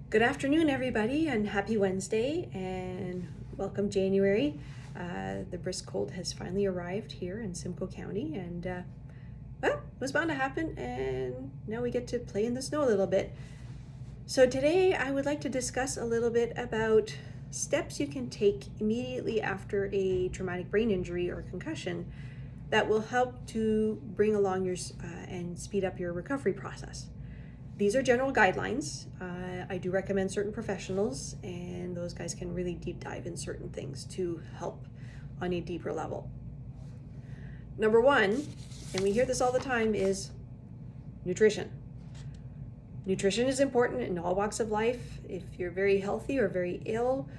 Good afternoon, everybody, and happy Wednesday, and welcome January. The brisk cold has finally arrived here in Simcoe County, and well, it was bound to happen, and now we get to play in the snow a little bit. So today I would like to discuss a little bit about steps you can take immediately after a traumatic brain injury or concussion that will help to bring along your and speed up your recovery process. These are general guidelines. I do recommend certain professionals, and those guys can really deep dive in certain things to help on a deeper level. Number one, and we hear this all the time, is nutrition. Nutrition is important in all walks of life. If you're very healthy or very ill,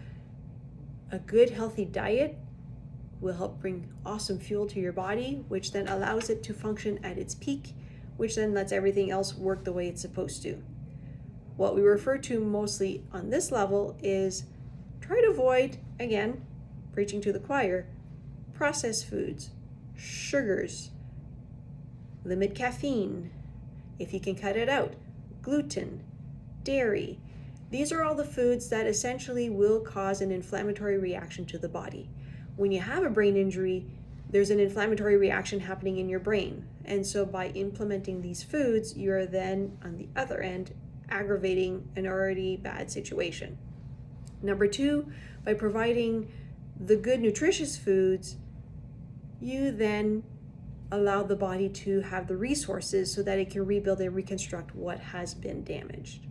a good healthy diet will help bring awesome fuel to your body, which then allows it to function at its peak, which then lets everything else work the way it's supposed to. What we refer to mostly on this level is try to avoid, again, preaching to the choir, processed foods, sugars, limit caffeine, if you can cut it out, gluten, dairy. These are all the foods that essentially will cause an inflammatory reaction to the body. When you have a brain injury, there's an inflammatory reaction happening in your brain. And so by implementing these foods, you're then on the other end aggravating an already bad situation. Number two, by providing the good nutritious foods, you then allow the body to have the resources so that it can rebuild and reconstruct what has been damaged.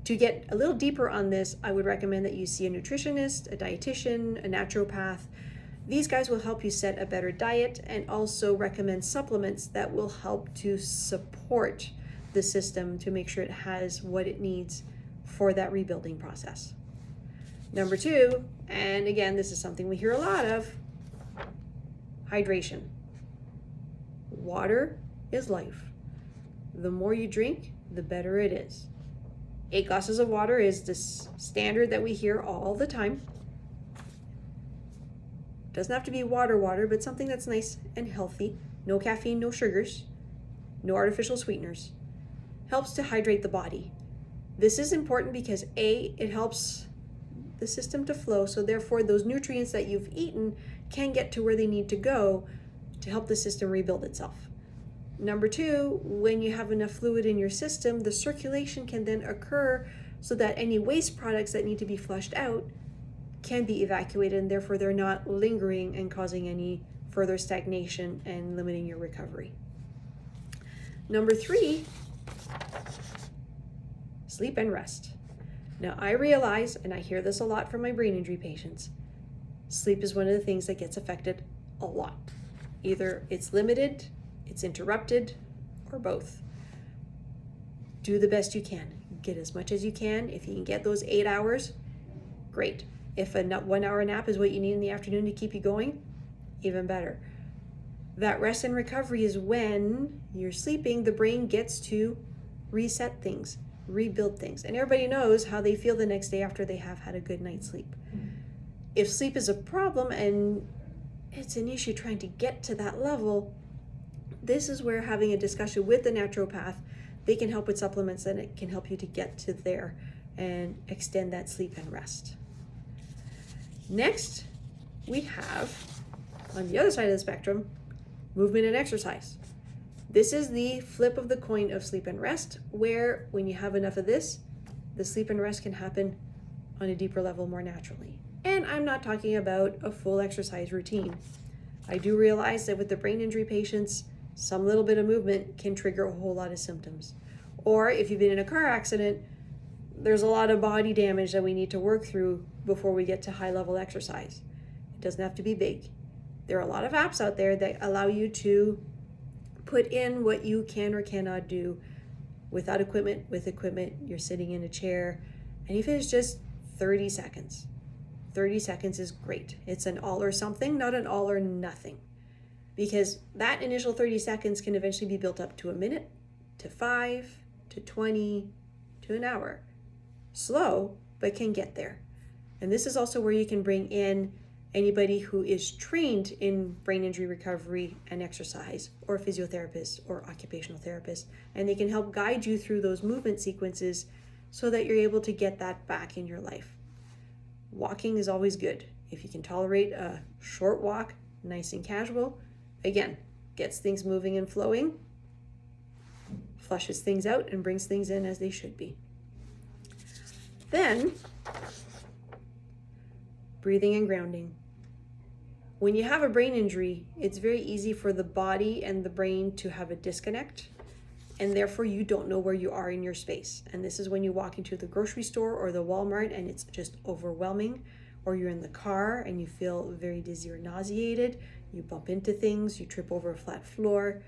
To get a little deeper on this, I would recommend that you see a nutritionist, a dietitian, a naturopath. These guys will help you set a better diet and also recommend supplements that will help to support the system to make sure it has what it needs for that rebuilding process. Number two, and again, this is something we hear a lot of, hydration. Water is life. The more you drink, the better it is. 8 glasses of water is the standard that we hear all the time. Doesn't have to be water, but something that's nice and healthy. No caffeine, no sugars, no artificial sweeteners. Helps to hydrate the body. This is important because A, it helps the system to flow, so therefore those nutrients that you've eaten can get to where they need to go to help the system rebuild itself. Number two, when you have enough fluid in your system, the circulation can then occur so that any waste products that need to be flushed out can be evacuated, and therefore they're not lingering and causing any further stagnation and limiting your recovery. Number three, sleep and rest. Now I realize, and I hear this a lot from my brain injury patients, sleep is one of the things that gets affected a lot. Either it's limited, it's interrupted, or both. Do the best you can. Get as much as you can. If you can get those 8 hours, great. If a 1 hour nap is what you need in the afternoon to keep you going, even better. That rest and recovery is when you're sleeping, the brain gets to reset things, rebuild things. And everybody knows how they feel the next day after they have had a good night's sleep. If sleep is a problem and it's an issue trying to get to that level, this is where having a discussion with the naturopath, they can help with supplements and it can help you to get to there and extend that sleep and rest. Next, we have, on the other side of the spectrum, movement and exercise. This is the flip of the coin of sleep and rest, where when you have enough of this, the sleep and rest can happen on a deeper level more naturally. And I'm not talking about a full exercise routine. I do realize that with the brain injury patients, some little bit of movement can trigger a whole lot of symptoms. Or if you've been in a car accident, there's a lot of body damage that we need to work through before we get to high level exercise. It doesn't have to be big. There are a lot of apps out there that allow you to put in what you can or cannot do without equipment, with equipment. You're sitting in a chair, and even if it's just 30 seconds, 30 seconds is great. It's an all or something, not an all or nothing. Because that initial 30 seconds can eventually be built up to a minute, to 5, to 20, to an hour. Slow, but can get there. And this is also where you can bring in anybody who is trained in brain injury recovery and exercise, or physiotherapists or occupational therapists, and they can help guide you through those movement sequences so that you're able to get that back in your life. Walking is always good. If you can tolerate a short walk, nice and casual, again, gets things moving and flowing, flushes things out and brings things in as they should be. Then, breathing and grounding. When you have a brain injury, it's very easy for the body and the brain to have a disconnect, and therefore you don't know where you are in your space. And this is when you walk into the grocery store or the Walmart and it's just overwhelming, or you're in the car and you feel very dizzy or nauseated, you bump into things, you trip over a flat floor,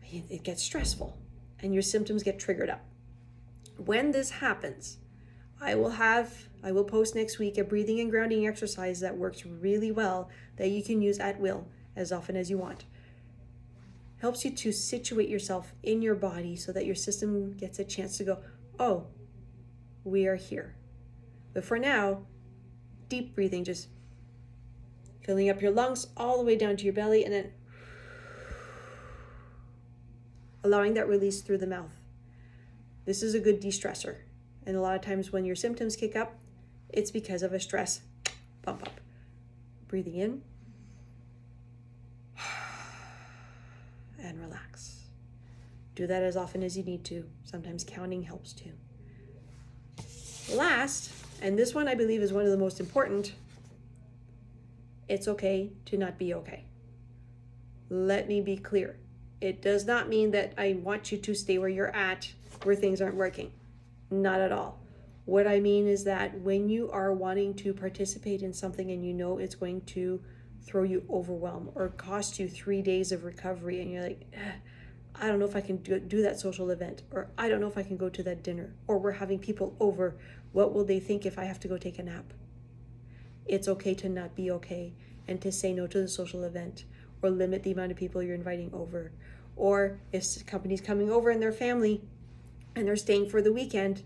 it gets stressful and your symptoms get triggered up. When this happens, I will post next week a breathing and grounding exercise that works really well that you can use at will as often as you want. Helps you to situate yourself in your body so that your system gets a chance to go, oh, we are here. But for now, deep breathing, just filling up your lungs all the way down to your belly and then allowing that release through the mouth. This is a good de-stressor. And a lot of times when your symptoms kick up, it's because of a stress bump up. Breathing in and relax. Do that as often as you need to. Sometimes counting helps too. Last, and this one I believe is one of the most important, it's okay to not be okay. Let me be clear. It does not mean that I want you to stay where you're at, where things aren't working. Not at all. What I mean is that when you are wanting to participate in something and you know it's going to throw you overwhelmed or cost you 3 days of recovery and you're like, I don't know if I can do that social event, or I don't know if I can go to that dinner, or we're having people over, what will they think if I have to go take a nap? It's okay to not be okay and to say no to the social event or limit the amount of people you're inviting over. Or if company's coming over and their family and they're staying for the weekend,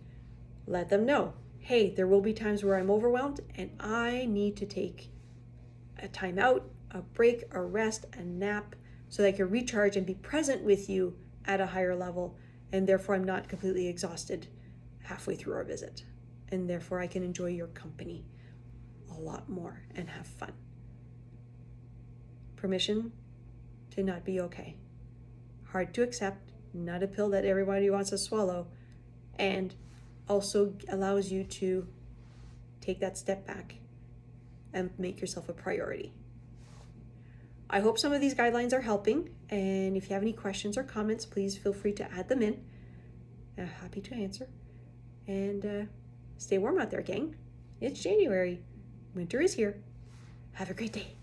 let them know, hey, there will be times where I'm overwhelmed and I need to take a time out, a break, a rest, a nap, so that I can recharge and be present with you at a higher level, and therefore I'm not completely exhausted halfway through our visit. And therefore I can enjoy your company a lot more and have fun. Permission to not be okay. Hard to accept, not a pill that everybody wants to swallow, and also allows you to take that step back and make yourself a priority. I hope some of these guidelines are helping, and if you have any questions or comments, please feel free to add them in. I'm happy to answer. And stay warm out there, gang. It's January. Winter is here. Have a great day.